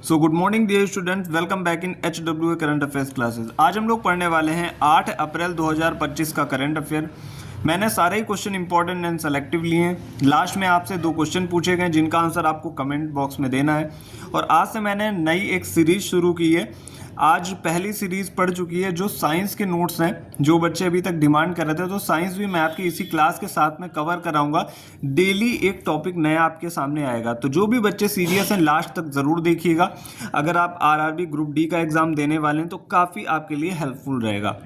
So good morning dear students, welcome back in HWA current affairs classes. आज हम लोग पढ़ने वाले हैं 8 अप्रैल 2025 का करंट अफेयर। मैंने सारे ही क्वेश्चन इंपॉर्टेंट एंड सेलेक्टिव लिए हैं। लास्ट में आपसे 2 क्वेश्चन पूछे गए जिनका आंसर आपको कमेंट बॉक्स में देना है। और आज से मैंने नई एक सीरीज शुरू की है। आज पहली सीरीज पढ़ चुकी है जो साइंस के नोट्स हैं, जो बच्चे अभी तक डिमांड कर रहे थे, तो साइंस भी मैं आपकी इसी क्लास के साथ में कवर कराऊंगा। डेली एक टॉपिक नया आपके सामने आएगा, तो जो भी बच्चे सीरियस हैं लास्ट तक ज़रूर देखिएगा। अगर आप RRB ग्रुप डी का एग्ज़ाम देने वाले हैं तो काफ़ी आपके लिए हेल्पफुल रहेगा।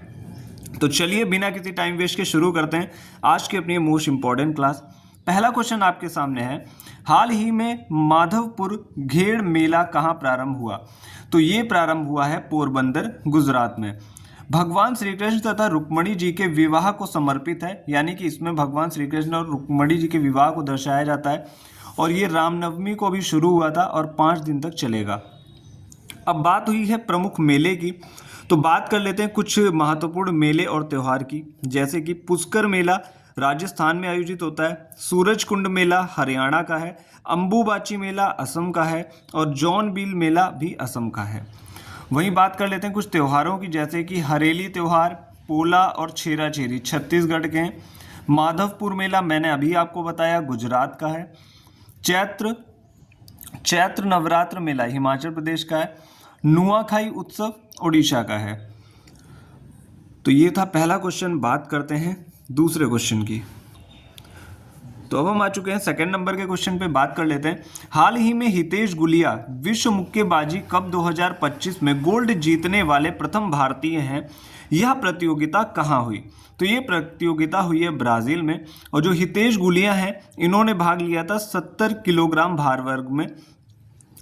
तो चलिए बिना किसी टाइम वेस्ट के शुरू करते हैं आज की अपनी मोस्ट इंपॉर्टेंट क्लास। पहला क्वेश्चन आपके सामने है, हाल ही में माधवपुर घेड़ मेला कहाँ प्रारंभ हुआ? तो ये प्रारंभ हुआ है पोरबंदर, गुजरात में। भगवान श्री कृष्ण तथा रुक्मणी जी के विवाह को समर्पित है, यानी कि इसमें भगवान श्री कृष्ण और रुक्मणी जी के विवाह को दर्शाया जाता है। और ये रामनवमी को भी शुरू हुआ था और 5 दिन तक चलेगा। अब बात हुई है प्रमुख मेले की, तो बात कर लेते हैं कुछ महत्वपूर्ण मेले और त्यौहार की, जैसे कि पुष्कर मेला राजस्थान में आयोजित होता है, सूरज कुंड मेला हरियाणा का है, अंबुबाची मेला असम का है और जौनबिल मेला भी असम का है। वहीं बात कर लेते हैं कुछ त्योहारों की, जैसे कि हरेली त्यौहार, पोला और छेरा छेरी छत्तीसगढ़ के हैं। माधवपुर मेला मैंने अभी आपको बताया गुजरात का है। चैत्र नवरात्र मेला हिमाचल प्रदेश का है। नुआखाई उत्सव उड़ीसा का है। तो ये था पहला क्वेश्चन। बात करते हैं दूसरे क्वेश्चन की। तो अब हम आ चुके हैं सेकंड नंबर के क्वेश्चन पे। बात कर लेते हैं, हाल ही में हितेश गुलिया विश्व मुक्केबाजी कप 2025 में गोल्ड जीतने वाले प्रथम भारतीय हैं। यह प्रतियोगिता कहाँ हुई? तो ये प्रतियोगिता हुई है ब्राज़ील में। और जो हितेश गुलिया हैं इन्होंने भाग लिया था 70 किलोग्राम भार वर्ग में।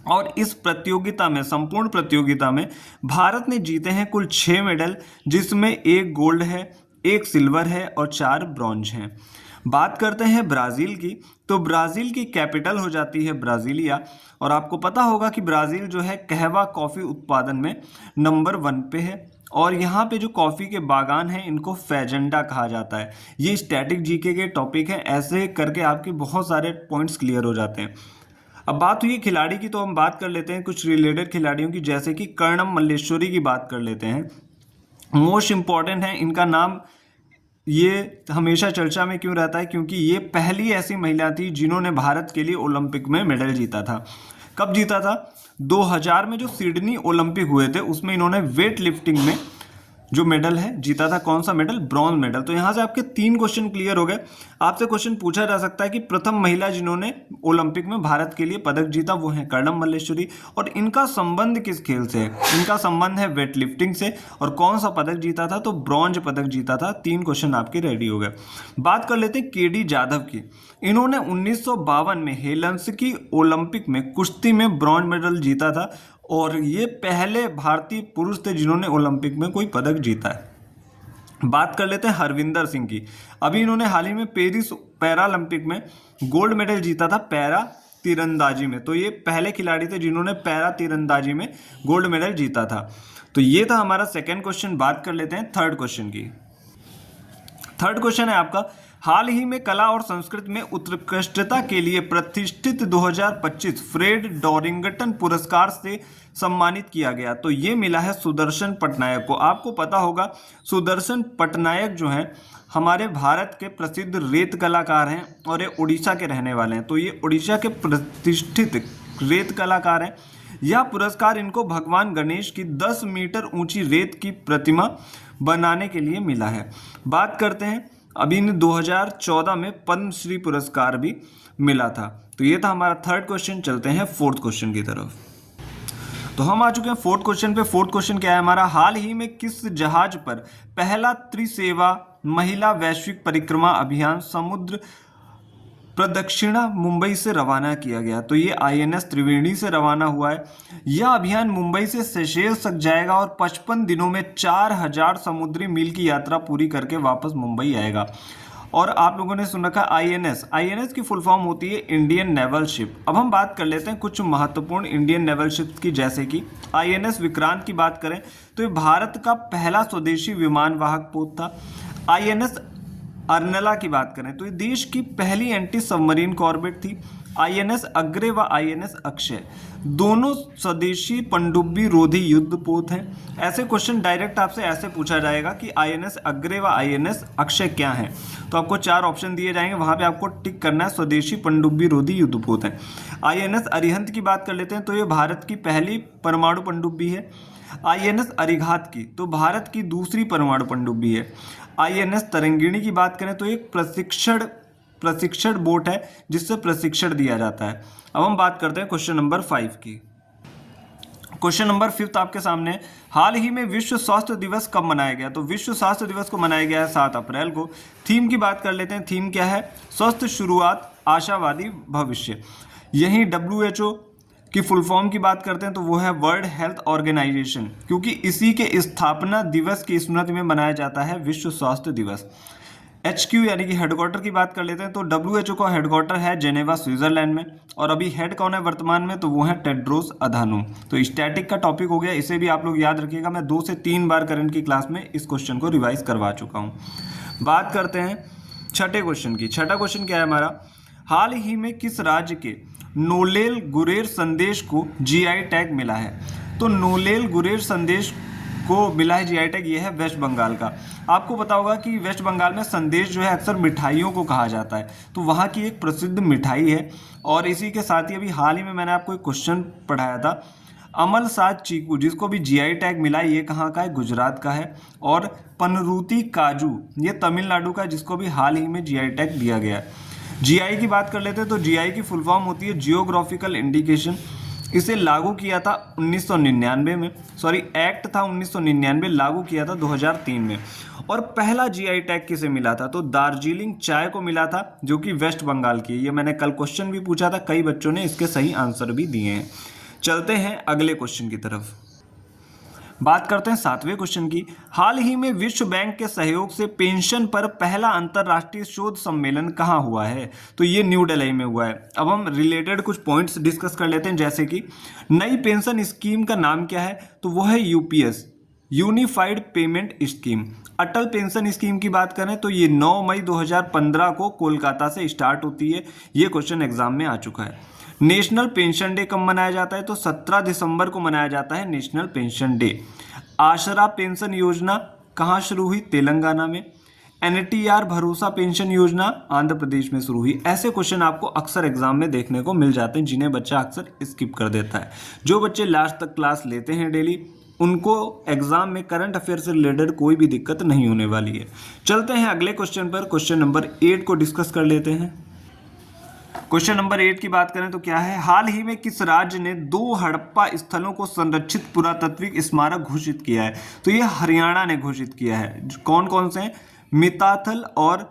और इस प्रतियोगिता में, संपूर्ण प्रतियोगिता में भारत ने जीते हैं कुल 6 मेडल, जिसमें 1 गोल्ड है, 1 सिल्वर है और 4 ब्रॉन्ज हैं। बात करते हैं ब्राज़ील की, तो ब्राज़ील की कैपिटल हो जाती है ब्राज़ीलिया। और आपको पता होगा कि ब्राज़ील जो है कहवा कॉफ़ी उत्पादन में नंबर 1 पे है। और यहाँ पे जो कॉफ़ी के बागान हैं इनको फैजेंडा कहा जाता है। ये स्टैटिक जीके के टॉपिक हैं, ऐसे करके आपके बहुत सारे पॉइंट्स क्लियर हो जाते हैं। अब बात हुई खिलाड़ी की, तो हम बात कर लेते हैं कुछ रिलेटेड खिलाड़ियों की, जैसे कि कर्णम मल्लेश्वरी की बात कर लेते हैं। मोस्ट इंपॉर्टेंट है इनका नाम, ये हमेशा चर्चा में क्यों रहता है? क्योंकि ये पहली ऐसी महिला थी जिन्होंने भारत के लिए ओलंपिक में मेडल जीता था। कब जीता था? 2000 में जो सिडनी ओलंपिक हुए थे उसमें इन्होंने वेट लिफ्टिंग में जो मेडल है जीता था। कौन सा मेडल? Bronze medal. तो यहाँ से आपके 3 क्वेश्चन क्लियर हो गए। आपसे क्वेश्चन पूछा जा सकता है कि प्रथम महिला जिन्होंने ओलंपिक में भारत के लिए पदक जीता वो है कर्णम मल्लेश्वरी, और इनका संबंध किस खेल से है? इनका संबंध है वेट लिफ्टिंग से। और कौन सा पदक जीता था? तो ब्रॉन्ज पदक जीता था। 3 क्वेश्चन आपके रेडी हो गए। बात कर लेते हैं केडी जाधव की। इन्होंने 1952 में हेलसिंकी ओलंपिक में कुश्ती में ब्रॉन्ज मेडल जीता था। और ये पहले भारतीय पुरुष थे जिन्होंने ओलंपिक में कोई पदक जीता है। बात कर लेते हैं हरविंदर सिंह की। अभी इन्होंने हाल ही में पेरिस पैरालंपिक में गोल्ड मेडल जीता था पैरा तीरंदाजी में। तो ये पहले खिलाड़ी थे जिन्होंने पैरा तीरंदाजी में गोल्ड मेडल जीता था। तो ये था हमारा सेकेंड क्वेश्चन। बात कर लेते हैं थर्ड क्वेश्चन की। थर्ड क्वेश्चन है आपका, हाल ही में कला और संस्कृति में उत्कृष्टता के लिए प्रतिष्ठित 2025 फ्रेड डॉरिंगटन पुरस्कार से सम्मानित किया गया। तो ये मिला है सुदर्शन पटनायक को। आपको पता होगा सुदर्शन पटनायक जो हैं हमारे भारत के प्रसिद्ध रेत कलाकार हैं और ये उड़ीसा के रहने वाले हैं। तो ये उड़ीसा के प्रतिष्ठित रेत कलाकार हैं। यह पुरस्कार इनको भगवान गणेश की 10 मीटर ऊंची रेत की प्रतिमा बनाने के लिए मिला है। बात करते हैं, अभी इन्हें 2014 में पद्मश्री पुरस्कार भी मिला था। तो ये था हमारा थर्ड क्वेश्चन। चलते हैं फोर्थ क्वेश्चन की तरफ। तो हम आ चुके हैं फोर्थ क्वेश्चन पे। फोर्थ क्वेश्चन क्या है हमारा, हाल ही में किस जहाज पर पहला त्रिसेवा महिला वैश्विक परिक्रमा अभियान समुद्र प्रदक्षिणा मुंबई से रवाना किया गया? तो ये INS त्रिवेणी से रवाना हुआ है। यह अभियान मुंबई से सेशेल्स तक जाएगा और 55 दिनों में 4000 समुद्री मील की यात्रा पूरी करके वापस मुंबई आएगा। और आप लोगों ने सुन रखा INS की फुल फॉर्म होती है इंडियन नेवल शिप। अब हम बात कर लेते हैं कुछ महत्वपूर्ण इंडियन नेवल शिप की, जैसे कि INS विक्रांत की बात करें तो ये भारत का पहला स्वदेशी विमान वाहक पोत था। INS अर्नला की बात करें तो ये देश की पहली एंटी सबमरीन कॉर्वेट थी। INS अग्रे व INS अक्षय दोनों स्वदेशी पनडुब्बी रोधी युद्धपोत हैं। ऐसे क्वेश्चन डायरेक्ट आपसे ऐसे पूछा जाएगा कि INS अग्रे व INS अक्षय क्या है, तो आपको 4 ऑप्शन दिए जाएंगे, वहां पे आपको टिक करना है स्वदेशी पनडुब्बी रोधी युद्धपोत है। INS अरिहंत की बात कर लेते हैं तो ये भारत की पहली परमाणु पनडुब्बी है। INS अरिघात की तो भारत की दूसरी परमाणु पनडुब्बी है। INS तरंगिणी की बात करें तो एक प्रशिक्षण बोट है जिससे प्रशिक्षण दिया जाता है। अब हम बात करते हैं क्वेश्चन नंबर 5 की। क्वेश्चन नंबर 5 आपके सामने, हाल ही में विश्व स्वास्थ्य दिवस कब मनाया गया? तो विश्व स्वास्थ्य दिवस को मनाया गया है 7 अप्रैल को। थीम की बात कर लेते हैं, थीम क्या है? स्वस्थ शुरुआत, आशावादी भविष्य। यही WHO की फुल फॉर्म की बात करते हैं तो वो है वर्ल्ड हेल्थ ऑर्गेनाइजेशन, क्योंकि इसी के स्थापना दिवस की स्मृति में मनाया जाता है विश्व स्वास्थ्य दिवस। HQ यानी कि हेडक्वार्टर की बात कर लेते हैं तो WHO का हेडक्वार्टर है जेनेवा स्विट्जरलैंड में, और अभी हेड कौन है वर्तमान में? तो वो है टेड्रोस अधानोम। तो स्टैटिक का टॉपिक हो गया, इसे भी आप लोग याद रखिएगा, मैं 2 से 3 बार करंट की क्लास में इस क्वेश्चन को रिवाइज करवा चुका हूँ। बात करते हैं छठे क्वेश्चन की। छठा क्वेश्चन क्या है हमारा? हाल ही में किस राज्य के नोलेल गुरेर संदेश को GI टैग मिला है? तो नोलेल गुरेर संदेश को मिला है GI टैग, ये है वेस्ट बंगाल का। आपको पता होगा कि वेस्ट बंगाल में संदेश जो है अक्सर मिठाइयों को कहा जाता है, तो वहाँ की एक प्रसिद्ध मिठाई है। और इसी के साथ ही अभी हाल ही में मैंने आपको एक क्वेश्चन पढ़ाया था, अमल साज चीकू जिसको भी GI टैग मिला है, ये कहाँ का है? गुजरात का है। और पनरूती काजू ये तमिलनाडु का है, जिसको भी हाल ही में GI टैग दिया गया है। GI की बात कर लेते हैं तो GI की फुल फॉर्म होती है जियोग्राफिकल इंडिकेशन। इसे लागू किया था 1999 में, सॉरी एक्ट था 1999, लागू किया था 2003 में। और पहला GI टैग किसे मिला था? तो दार्जिलिंग चाय को मिला था, जो कि वेस्ट बंगाल की है। ये मैंने कल क्वेश्चन भी पूछा था, कई बच्चों ने इसके सही आंसर भी दिए हैं। चलते हैं अगले क्वेश्चन की तरफ। बात करते हैं 7वें क्वेश्चन की। हाल ही में विश्व बैंक के सहयोग से पेंशन पर पहला अंतरराष्ट्रीय शोध सम्मेलन कहाँ हुआ है? तो ये न्यू दिल्ली में हुआ है। अब हम रिलेटेड कुछ पॉइंट्स डिस्कस कर लेते हैं, जैसे कि नई पेंशन स्कीम का नाम क्या है? तो वो है UPS, यूनिफाइड पेमेंट स्कीम। अटल पेंशन स्कीम की बात करें तो ये 9 मई 2015 को कोलकाता से स्टार्ट होती है। ये क्वेश्चन एग्जाम में आ चुका है। नेशनल पेंशन डे कब मनाया जाता है? तो 17 दिसंबर को मनाया जाता है national pension day. Ashra pension योजना कहाँ शुरू हुई? तेलंगाना में। NTR भरोसा पेंशन योजना आंध्र प्रदेश में शुरू हुई। ऐसे क्वेश्चन आपको अक्सर एग्जाम में देखने को मिल जाते हैं, जिन्हें बच्चा अक्सर स्किप कर देता है। जो बच्चे लास्ट तक क्लास लेते हैं डेली, उनको एग्जाम में करंट अफेयर से रिलेटेड कोई भी दिक्कत नहीं होने वाली है। चलते हैं अगले क्वेश्चन पर। क्वेश्चन नंबर 8 को डिस्कस कर लेते हैं। क्वेश्चन नंबर 8 की बात करें तो क्या है? हाल ही में किस राज्य ने 2 हड़प्पा स्थलों को संरक्षित पुरातात्विक स्मारक घोषित किया है? तो ये हरियाणा ने घोषित किया है। कौन कौन से हैं? मिताथल और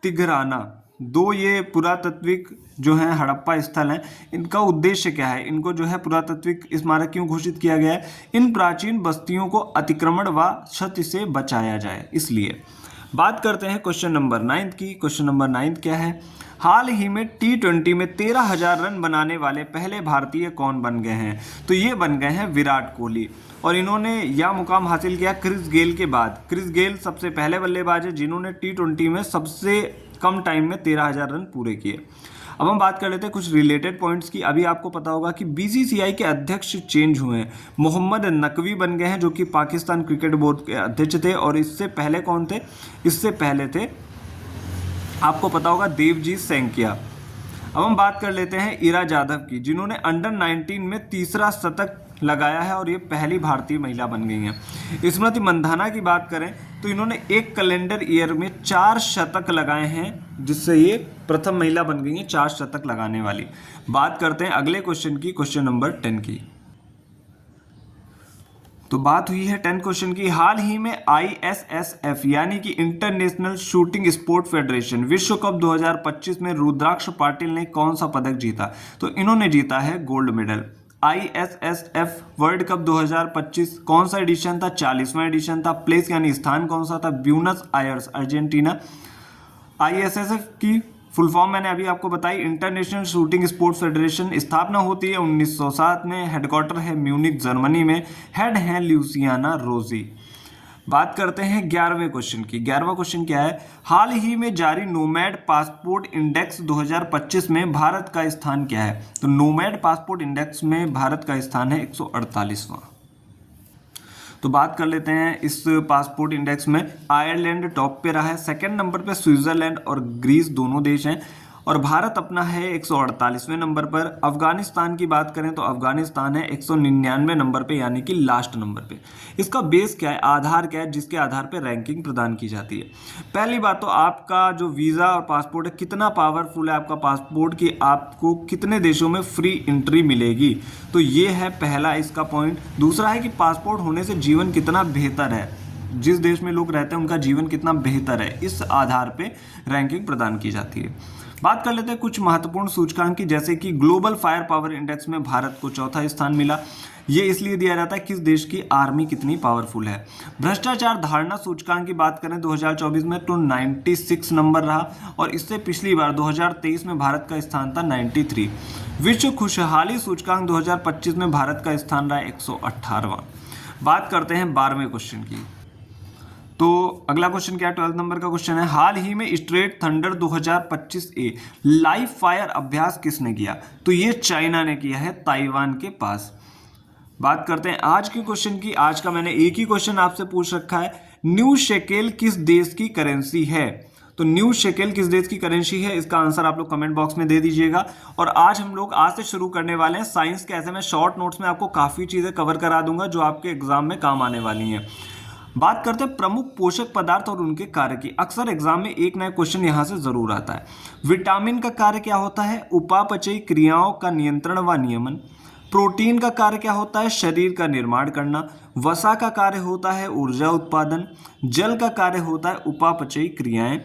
तिघराना, 2 ये पुरातात्विक जो है हड़प्पा स्थल हैं। इनका उद्देश्य क्या है? इनको जो है पुरातात्विक स्मारक क्यों घोषित किया गया है? इन प्राचीन बस्तियों को अतिक्रमण व क्षति से बचाया जाए, इसलिए। बात करते हैं क्वेश्चन नंबर 9 की। क्वेश्चन नंबर 9 क्या है? हाल ही में T20 में 13,000 रन बनाने वाले पहले भारतीय कौन बन गए हैं? तो ये बन गए हैं विराट कोहली, और इन्होंने यह मुकाम हासिल किया क्रिस गेल के बाद। क्रिस गेल सबसे पहले बल्लेबाज है जिन्होंने T20 में सबसे कम टाइम में 13,000 रन पूरे किए। अब हम बात कर लेते हैं कुछ रिलेटेड पॉइंट्स की। अभी आपको पता होगा कि BCCI के अध्यक्ष चेंज हुए हैं। मोहम्मद नकवी बन गए हैं, जो कि पाकिस्तान क्रिकेट बोर्ड के अध्यक्ष थे। और इससे पहले कौन थे? इससे पहले थे, आपको पता होगा, देवजीत सैंकिया। अब हम बात कर लेते हैं इरा जाधव की, जिन्होंने अंडर 19 में तीसरा शतक लगाया है, और ये पहली भारतीय महिला बन गई हैं। स्मृति मंधाना की बात करें तो इन्होंने एक कैलेंडर ईयर में 4 शतक लगाए हैं, जिससे ये प्रथम महिला बन गई हैं 4 शतक लगाने वाली। बात करते हैं अगले क्वेश्चन की, क्वेश्चन नंबर 10 की। तो बात हुई है 10 क्वेश्चन की। हाल ही में ISSF यानी कि इंटरनेशनल शूटिंग स्पोर्ट फेडरेशन विश्व कप 2025 में रुद्राक्ष पाटिल ने कौन सा पदक जीता? तो इन्होंने जीता है gold medal. ISSF world cup 2025 कौन सा एडिशन था? 40वां एडिशन था। प्लेस यानी स्थान कौन सा था? Buenos Aires, Argentina. ISSF की फुल फॉर्म मैंने अभी आपको बताई, इंटरनेशनल शूटिंग स्पोर्ट्स फेडरेशन। स्थापना होती है 1907 में। हेडक्वार्टर है म्यूनिक, जर्मनी में। हेड हैं ल्यूसियाना रोजी। बात करते हैं 11वें क्वेश्चन की। 11वां क्वेश्चन क्या है? हाल ही में जारी नोमैड पासपोर्ट इंडेक्स 2025 में भारत का स्थान क्या है? तो नोमैड पासपोर्ट इंडेक्स में भारत का स्थान है 148वां। तो बात कर लेते हैं इस पासपोर्ट इंडेक्स में। आयरलैंड टॉप पे रहा है, सेकंड नंबर पे स्विट्जरलैंड और ग्रीस दोनों देश हैं, और भारत अपना है 148वें नंबर पर। अफगानिस्तान की बात करें तो अफगानिस्तान है 199 नंबर पे, यानी कि लास्ट नंबर पे। इसका बेस क्या है, आधार क्या है, जिसके आधार पे रैंकिंग प्रदान की जाती है? पहली बात तो आपका जो वीज़ा और पासपोर्ट है कितना पावरफुल है आपका पासपोर्ट, कि आपको कितने देशों में फ्री एंट्री मिलेगी, तो ये है पहला इसका पॉइंट। दूसरा है कि पासपोर्ट होने से जीवन कितना बेहतर है, जिस देश में लोग रहते हैं उनका जीवन कितना बेहतर है, इस आधार पे रैंकिंग प्रदान की जाती है। बात कर लेते हैं कुछ महत्वपूर्ण सूचकांक की, जैसे कि ग्लोबल फायर पावर इंडेक्स में भारत को चौथा स्थान मिला। ये इसलिए दिया जाता है किस देश की आर्मी कितनी पावरफुल है। भ्रष्टाचार धारणा सूचकांक की बात करें 2024 में तो 96 नंबर रहा, और इससे पिछली बार 2023 में भारत का स्थान था 93। विश्व खुशहाली सूचकांक 2025 में भारत का स्थान रहा 118वां। बात करते हैं 12वें क्वेश्चन की। तो अगला क्वेश्चन क्या है? 12 नंबर का क्वेश्चन है, हाल ही में straight thunder 2025A live fire अभ्यास किसने किया? तो ये चाइना ने किया है, ताइवान के पास। बात करते हैं आज के क्वेश्चन की। आज का मैंने एक ही क्वेश्चन आपसे पूछ रखा है, न्यू शेकेल किस देश की करेंसी है? तो न्यू शेकेल किस देश की करेंसी है, इसका आंसर आप लोग कमेंट बॉक्स में दे दीजिएगा। और आज हम लोग आज से शुरू करने वाले हैं साइंस के। ऐसे में शॉर्ट नोट्स में आपको काफ़ी चीज़ें कवर करा दूंगा जो आपके एग्जाम में काम आने वाली हैं। बात करते हैं प्रमुख पोषक पदार्थ और उनके कार्य की। अक्सर एग्जाम में एक नया क्वेश्चन यहां से जरूर आता है। विटामिन का कार्य क्या होता है? उपापचयी क्रियाओं का नियंत्रण व नियमन। प्रोटीन का कार्य क्या होता है? शरीर का निर्माण करना। वसा का कार्य होता है ऊर्जा उत्पादन। जल का कार्य होता है उपापचयी क्रियाएं,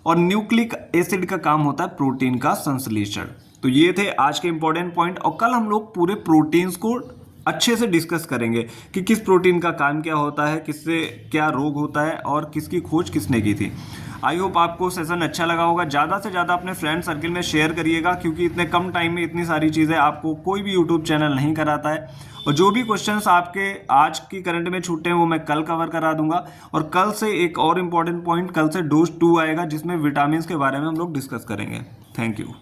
और न्यूक्लिक एसिड का काम होता है प्रोटीन का संश्लेषण। तो ये थे आज के इंपॉर्टेंट पॉइंट, और कल हम लोग पूरे प्रोटीन्स को अच्छे से डिस्कस करेंगे कि किस प्रोटीन का काम क्या होता है, किससे क्या रोग होता है, और किसकी खोज किसने की थी। आई होप आपको सेशन अच्छा लगा होगा। ज़्यादा से ज़्यादा अपने फ्रेंड सर्किल में शेयर करिएगा, क्योंकि इतने कम टाइम में इतनी सारी चीज़ें आपको कोई भी यूट्यूब चैनल नहीं कराता है। और जो भी क्वेश्चंस आपके आज की करंट में छूटे हैं वो मैं कल कवर करा दूंगा। और कल से एक और इम्पॉर्टेंट पॉइंट, कल से डोज 2 आएगा जिसमें विटामिन के बारे में हम लोग डिस्कस करेंगे। Thank you.